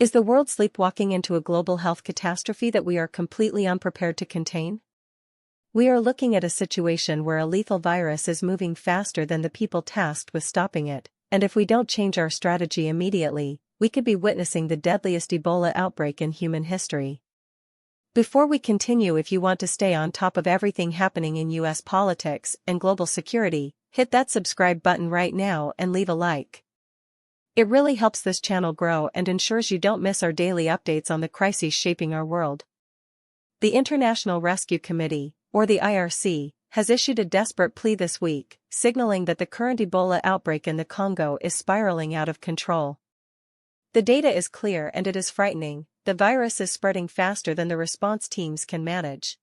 Is the world sleepwalking into a global health catastrophe that we are completely unprepared to contain? We are looking at a situation where a lethal virus is moving faster than the people tasked with stopping it, and if we don't change our strategy immediately, we could be witnessing the deadliest Ebola outbreak in human history. Before we continue, if you want to stay on top of everything happening in US politics and global security, hit that subscribe button right now and leave a like. It really helps this channel grow and ensures you don't miss our daily updates on the crises shaping our world. The International Rescue Committee, or the IRC, has issued a desperate plea this week, signaling that the current Ebola outbreak in the Congo is spiraling out of control. The data is clear and it is frightening. The virus is spreading faster than the response teams can manage.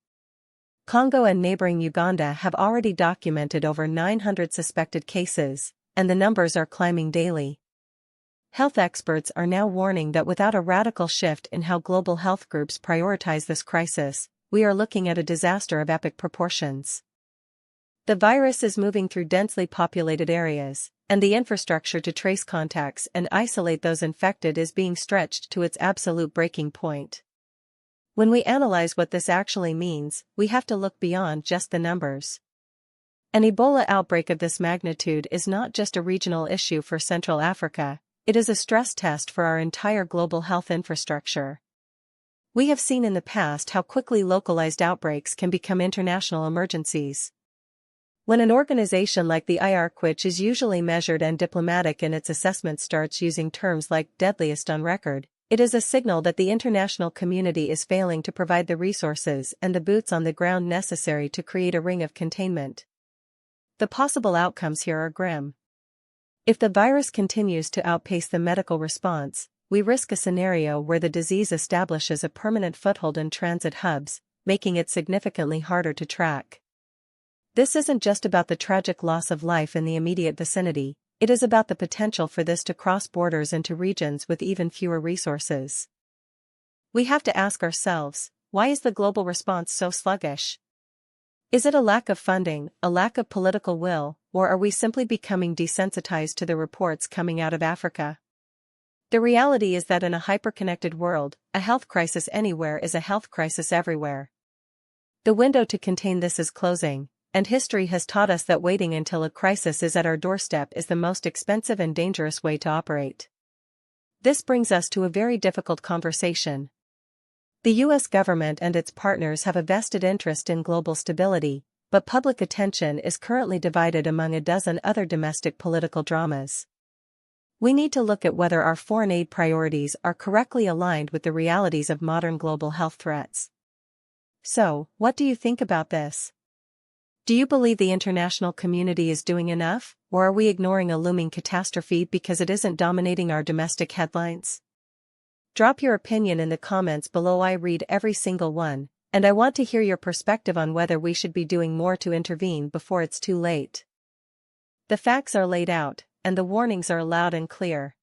Congo and neighboring Uganda have already documented over 900 suspected cases, and the numbers are climbing daily. Health experts are now warning that without a radical shift in how global health groups prioritize this crisis, we are looking at a disaster of epic proportions. The virus is moving through densely populated areas, and the infrastructure to trace contacts and isolate those infected is being stretched to its absolute breaking point. When we analyze what this actually means, we have to look beyond just the numbers. An Ebola outbreak of this magnitude is not just a regional issue for Central Africa, it is a stress test for our entire global health infrastructure. We have seen in the past how quickly localized outbreaks can become international emergencies. When an organization like the IARC, which is usually measured and diplomatic in its assessment, starts using terms like deadliest on record, it is a signal that the international community is failing to provide the resources and the boots on the ground necessary to create a ring of containment. The possible outcomes here are grim. If the virus continues to outpace the medical response, we risk a scenario where the disease establishes a permanent foothold in transit hubs, making it significantly harder to track. This isn't just about the tragic loss of life in the immediate vicinity, it is about the potential for this to cross borders into regions with even fewer resources. We have to ask ourselves, why is the global response so sluggish? Is it a lack of funding, a lack of political will, or are we simply becoming desensitized to the reports coming out of Africa? The reality is that in a hyperconnected world, a health crisis anywhere is a health crisis everywhere. The window to contain this is closing, and history has taught us that waiting until a crisis is at our doorstep is the most expensive and dangerous way to operate. This brings us to a very difficult conversation. The US government and its partners have a vested interest in global stability, but public attention is currently divided among a dozen other domestic political dramas. We need to look at whether our foreign aid priorities are correctly aligned with the realities of modern global health threats. So, what do you think about this? Do you believe the international community is doing enough, or are we ignoring a looming catastrophe because it isn't dominating our domestic headlines? Drop your opinion in the comments below. I read every single one, and I want to hear your perspective on whether we should be doing more to intervene before it's too late. The facts are laid out, and the warnings are loud and clear.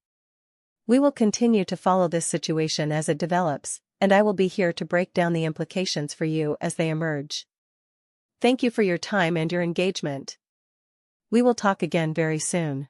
We will continue to follow this situation as it develops, and I will be here to break down the implications for you as they emerge. Thank you for your time and your engagement. We will talk again very soon.